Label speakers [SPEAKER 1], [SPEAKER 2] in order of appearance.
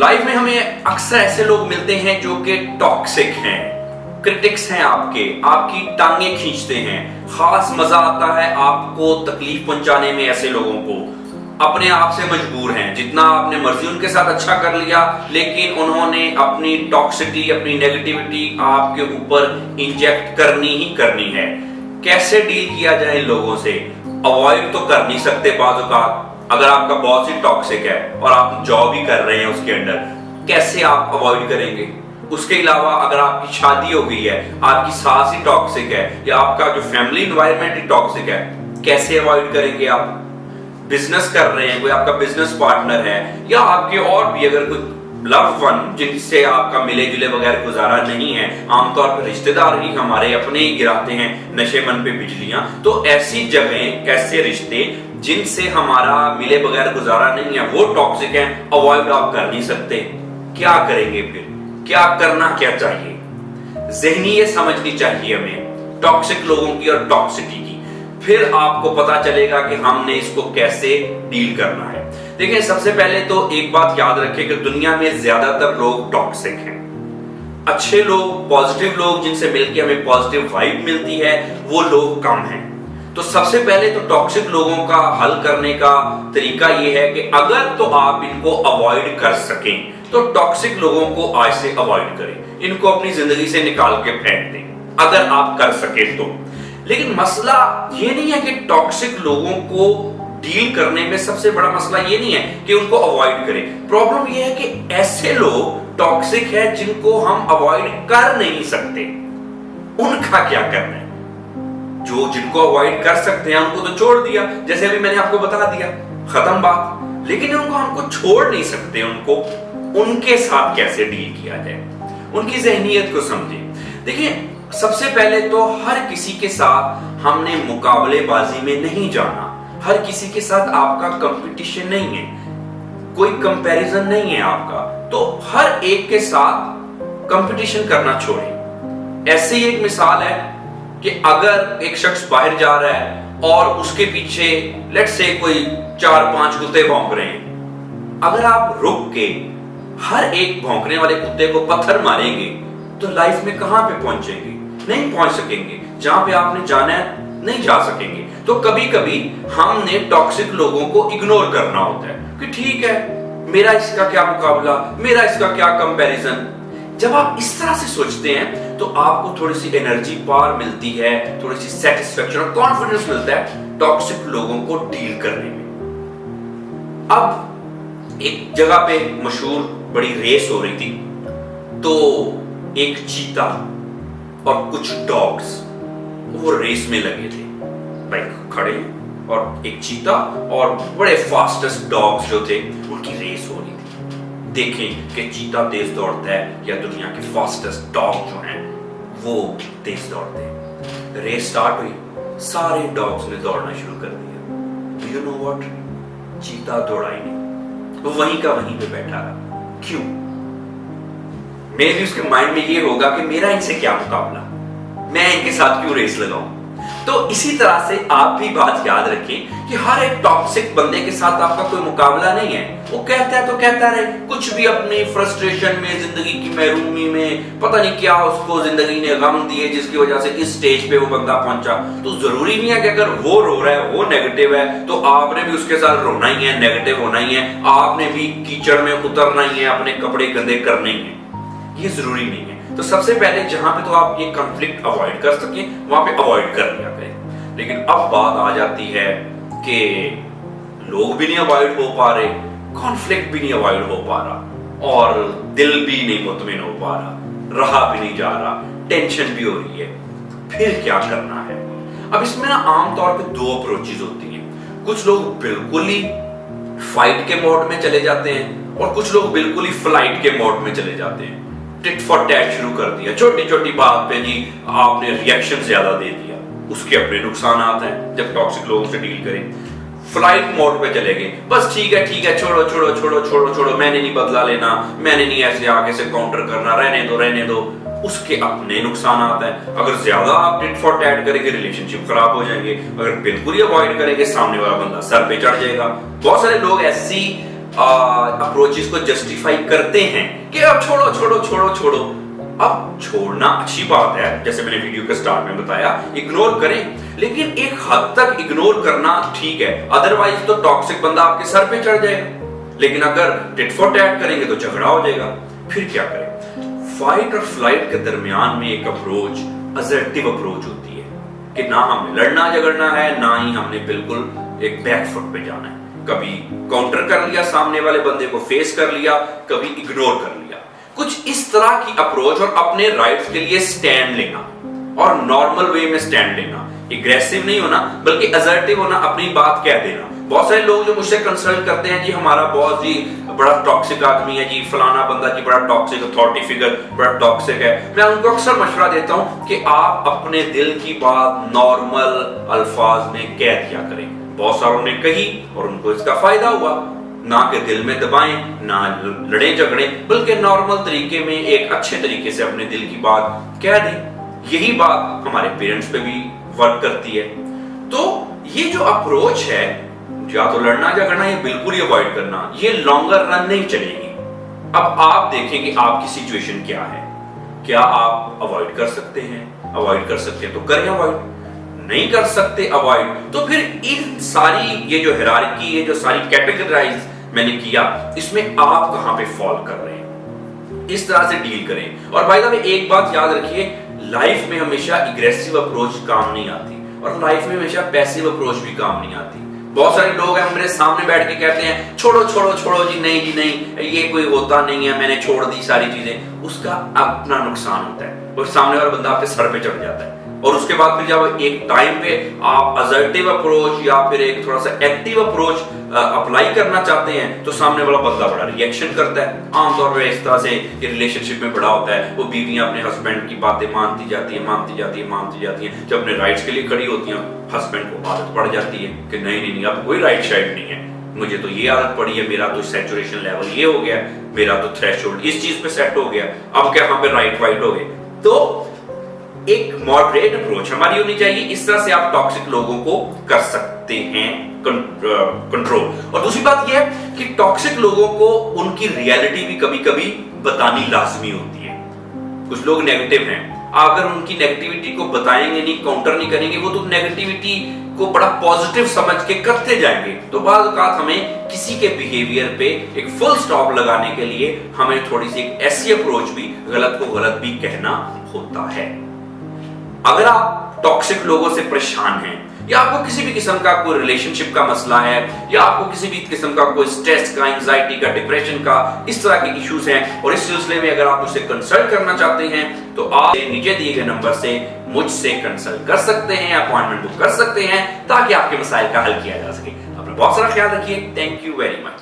[SPEAKER 1] Life में हमें अक्सर ऐसे लोग मिलते हैं जो कि टॉक्सिक हैं, क्रिटिक्स हैं, आपकी टांगे खींचते हैं। खास मजा आता है आपको तकलीफ पहुंचाने में। ऐसे लोगों को अपने आप से मजबूर हैं, जितना आपने मर्जी उनके साथ अच्छा कर लिया, लेकिन उन्होंने अपनी टॉक्सिसिटी, अपनी नेगेटिविटी आपके ऊपर इंजेक्ट करनी ही करनी है। कैसे डील किया जाए इन लोगों से? अवॉइड तो कर नहीं सकते बाज़ औक़ात। अगर आपका बॉस ही टॉक्सिक है और आप जॉब ही कर रहे हैं उसके अंडर, कैसे आप अवॉइड करेंगे? उसके अलावा अगर आपकी शादी हो गई है, आपकी सास ही टॉक्सिक है या आपका जो फैमिली एनवायरनमेंट ही टॉक्सिक है, कैसे अवॉइड करेंगे आप? बिजनेस कर रहे हैं, कोई आपका बिजनेस पार्टनर है या आपके और भी अगर कोई लव वन जिनसे आपका मिले जुले वगैरह गुजारा नहीं है, आमतौर पर रिश्तेदार ही हमारे अपने ही गिराते हैं नशे मन पे बिजलियां, तो ऐसी जगह, ऐसे रिश्ते जिनसे हमारा मिले बगैर गुजारा नहीं है, वो टॉक्सिक है, अवॉइड आप कर नहीं सकते। क्या करेंगे फिर? क्या करना क्या चाहिए? ज़हनी ये समझनी चाहिए हमें टॉक्सिक लोगों की और टॉक्सिटी की। फिर आपको पता चलेगा कि हमने इसको कैसे डील करना है। देखिए, सबसे पहले तो एक बात याद रखें कि दुनिया में ज्यादातर लोग टॉक्सिक हैं। अच्छे लोग, पॉजिटिव लोग जिनसे मिलकर हमें पॉजिटिव वाइब मिलती है, वो लोग कम हैं। तो सबसे पहले तो टॉक्सिक लोगों का हल करने का तरीका ये है कि अगर तो आप इनको अवॉइड कर सकें तो टॉक्सिक लोगों को आज से अवॉइड करें, इनको अपनी जिंदगी से निकाल के फेंक दें अगर आप कर सके तो। लेकिन मसला ये नहीं है कि टॉक्सिक लोगों को डील करने में सबसे बड़ा मसला ये नहीं है कि उनको अवॉइड करें। प्रॉब्लम ये है कि ऐसे लोग टॉक्सिक हैं जिनको हम अवॉइड कर नहीं सकते। उनका क्या करना है? जो जिनको अवॉइड कर सकते हैं उनको तो छोड़ दिया, जैसे अभी मैंने आपको बता दिया, खत्म बात। लेकिन उनको हमको छोड़ नहीं सकते। उनके साथ कैसे डील किया जाए, उनकी ज़हनियत को समझें। देखिए, सबसे पहले तो हर किसी के साथ हमने मुकाबलेबाजी में नहीं जाना। हर किसी के साथ आपका कंपटीशन नहीं है, कोई कंपैरिजन नहीं है आपका, तो हर एक के साथ कंपटीशन करना छोड़ें। ऐसे ही एक मिसाल है कि अगर एक शख्स बाहर जा रहा है और उसके पीछे लेट्स से कोई 4-5 कुत्ते भौंक रहे हैं, अगर आप रुक के हर एक भौंकने वाले कुत्ते को पत्थर मारेंगे तो लाइफ में कहां पे पहुंचेंगे? नहीं पहुंच सकेंगे। जहां पे आपने जाना है नहीं जा सकेंगे। तो कभी कभी हमने टॉक्सिक लोगों को इग्नोर करना होता है कि ठीक है, मेरा इसका क्या मुकाबला, मेरा इसका क्या कंपैरिजन। जब आप इस तरह से सोचते हैं तो आपको थोड़ी सी एनर्जी, पावर मिलती है, थोड़ी सी सेटिस्फेक्शन और कॉन्फिडेंस मिलता है टॉक्सिक लोगों को डील करने में। अब एक जगह पे मशहूर बड़ी रेस हो रही थी, तो एक चीता और कुछ डॉग्स वो रेस में लगे थे, लाइक खड़े, और एक चीता और बड़े फास्टेस्ट डॉग्स जो थे उनकी रेस हो रही थी। देखें कि चीता तेज दौड़ता है या दुनिया के फास्टेस्ट डॉग जो हैं वो तेज दौड़ते हैं। रेस स्टार्ट हुई, सारे डॉग्स ने दौड़ना शुरू कर दिया। You know what? चीता दौड़ा ही नहीं, वो वहीं का वहीं पे बैठा रहा। क्यों? मे भी उसके माइंड में ये होगा कि मेरा इनसे क्या मुकाबला, मैं इनके साथ क्यों रेस लगाऊं। तो इसी तरह से आप भी बात याद रखें कि हर एक टॉक्सिक बंदे के साथ आपका कोई मुकाबला नहीं है। वो कहता है तो कहता रहे, कुछ भी अपनी फ्रस्ट्रेशन में, जिंदगी की महरूमी में, पता नहीं क्या उसको जिंदगी ने गम दिए जिसकी वजह से इस स्टेज पे वो बंदा पहुंचा। तो जरूरी नहीं है कि अगर वो रो रहा है, वो नेगेटिव है, तो आपने भी उसके साथ रोना ही है, नेगेटिव होना ही है, आपने भी कीचड़ में उतरना ही है, अपने कपड़े गंदे करने ही है। ये जरूरी नहीं है। तो सबसे पहले जहां पे तो आप ये कॉन्फ्लिक्ट अवॉइड कर सकें वहां पे अवॉइड कर लिया करें। लेकिन अब बात आ जाती है कि लोग भी नहीं अवॉइड हो पा रहे, कॉन्फ्लिक्ट भी नहीं अवॉइड हो पा रहा और दिल भी नहीं मुतमिन हो पा रहा भी नहीं जा रहा, टेंशन भी हो रही है। फिर क्या करना है? अब इसमें ना आमतौर पे 2 अप्रोचेज होती हैं। कुछ लोग बिल्कुल ही फाइट के मोड में चले जाते हैं और कुछ लोग बिल्कुल ही फ्लाइट के मोड में चले जाते हैं। टिट फॉर टैट शुरू कर दिया, छोटी छोटी बात पे जी आपने रिएक्शन ज्यादा दे दिया, उसके अपने नुकसान आते हैं। जब टॉक्सिक लोगों से डील करें, फ्लाइट मोड पे चले गए, बस ठीक है, छोड़ो छोड़ो छोड़ो छोड़ो छोड़ो, मैंने नहीं बदला लेना, मैंने नहीं ऐसे आगे से काउंटर करना, रहने दो, उसके अपने नुकसान आता है। अगर ज्यादा आप टिट फॉर टैट करेंगे रिलेशनशिप खराब हो जाएंगे, अगर बिल्कुल ही अवॉइड करेंगे सामने वाला बंदा सर पे चढ़ जाएगा। बहुत सारे लोग ऐसी अप्रोचेस को जस्टिफाई करते हैं कि अब छोड़ो छोड़ो छोड़ो छोड़ो। अब छोड़ना अच्छी बात है, जैसे मैंने वीडियो के स्टार्ट में बताया, इग्नोर करें, लेकिन एक हद तक इग्नोर करना ठीक है, अदरवाइज तो टॉक्सिक बंदा आपके सर पे चढ़ जाएगा। लेकिन अगर टिट फॉर टैट करेंगे तो झगड़ा हो जाएगा। फिर क्या करें? फाइट और फ्लाइट के दरमियान में एक अप्रोच असर्टिव अप्रोच होती है कि ना हमें लड़ना झगड़ना है, ना ही हमने बिल्कुल एक बैकफुट पे जाना है। कभी काउंटर कर लिया, सामने वाले बंदे को फेस कर लिया, कभी इग्नोर कर लिया। कुछ इस तरह की अप्रोच और अपने राइट्स के लिए स्टैंड लेना और नॉर्मल वे में स्टैंड लेना, एग्रेसिव नहीं होना बल्कि असर्टिव होना, अपनी बात कह देना। बहुत सारे लोग जो मुझसे कंसल्ट करते हैं, जी हमारा बॉस जी बड़ा टॉक्सिक आदमी है, जी फलाना बंदा जी बड़ा टॉक्सिक अथॉरिटी फिगर बड़ा टॉक्सिक है, मैं उनको अक्सर मशवरा देता हूं कि आप अपने दिल की बात नॉर्मल अल्फाज में कह दिया करें। बहुत सारों ने कही और उनको इसका फायदा हुआ। ना कि दिल में दबाएं, ना लड़े झगड़े, बल्कि नॉर्मल तरीके में एक अच्छे तरीके से अपने दिल की बात कह दें। यही बात हमारे पेरेंट्स पे भी वर्क करती है। तो ये जो अप्रोच है, या तो लड़ना झगड़ना, ये बिल्कुल ही अवॉइड करना, ये लॉन्गर रन नहीं चलेगी। अब आप देखें कि आपकी सिचुएशन क्या है। क्या आप अवॉइड कर सकते हैं? अवॉइड कर सकते हैं तो करें अवॉइड, नहीं कर सकते अवॉइड तो फिर इन सारी ये जो हिरार्की, ये जो सारी कैटेगराइज मैंने किया, इसमें आप कहां पे फॉल कर रहे हैं, इस तरह से डील करें। और भाई साहब एक बात याद रखिए, लाइफ में हमेशा एग्रेसिव अप्रोच काम नहीं आती और लाइफ में हमेशा पैसिव अप्रोच भी काम नहीं आती। बहुत सारे लोग हैं मेरे सामने बैठ के कहते हैं छोड़ो छोड़ो छोड़ो जी, नहीं जी नहीं, ये कोई होता नहीं है, मैंने छोड़ दी सारी चीजें। उसका अपना नुकसान होता है और सामने वाला बंदा आपके सर पे चढ़ जाता है। और उसके बाद फिर जब एक टाइम पे आप असर्टिव अप्रोच या फिर एक थोड़ा सा एक्टिव अप्रोच अप्लाई करना चाहते हैं तो सामने वाला बंदा बड़ा रिएक्शन करता है। आमतौर पर इस तरह से ये रिलेशनशिप में बड़ा होता है, वो बीवियां अपने हस्बैंड की बातें मानती जाती है, मानती जाती है, मानती जाती है। जब अपने राइट्स के लिए खड़ी होती हैं, हस्बैंड को आदत पड़ जाती है कि नहीं नहीं नहीं, अब कोई राइट साइड नहीं है, मुझे तो ये आदत पड़ी है, मेरा तो सैचुरेशन लेवल ये हो गया, मेरा तो थ्रेशोल्ड इस चीज पे सेट हो गया, अब क्या यहाँ पे राइट वाइट हो गए। तो एक मॉडरेट अप्रोच हमारी होनी चाहिए। इस तरह से आप टॉक्सिक लोगों को कर सकते हैं कंट्रोल। और दूसरी बात यह है कि टॉक्सिक लोगों को उनकी रियलिटी भी कभी कभी बतानी लाजमी होती है। कुछ लोग नेगेटिव हैं, अगर उनकी नेगेटिविटी को बताएंगे नहीं, काउंटर नहीं करेंगे, वो तो नेगेटिविटी को बड़ा पॉजिटिव समझ के करते जाएंगे। तो बाद औक़ात हमें किसी के बिहेवियर पे एक फुल स्टॉप लगाने के लिए हमें थोड़ी सी एक ऐसी अप्रोच भी, गलत को गलत भी कहना होता है। अगर आप टॉक्सिक लोगों से परेशान हैं, या आपको किसी भी किस्म का कोई रिलेशनशिप का मसला है, या आपको किसी भी किस्म का कोई स्ट्रेस का, एंजाइटी का, डिप्रेशन का, इस तरह के इश्यूज हैं, और इस सिलसिले में अगर आप मुझसे कंसल्ट करना चाहते हैं तो आप नीचे दिए गए नंबर से मुझसे कंसल्ट कर सकते हैं, अपॉइंटमेंट बुक कर सकते हैं, ताकि आपके मसाइल का हल किया जा सके। अपना बहुत सारा ख्याल रखिए। Thank you very much.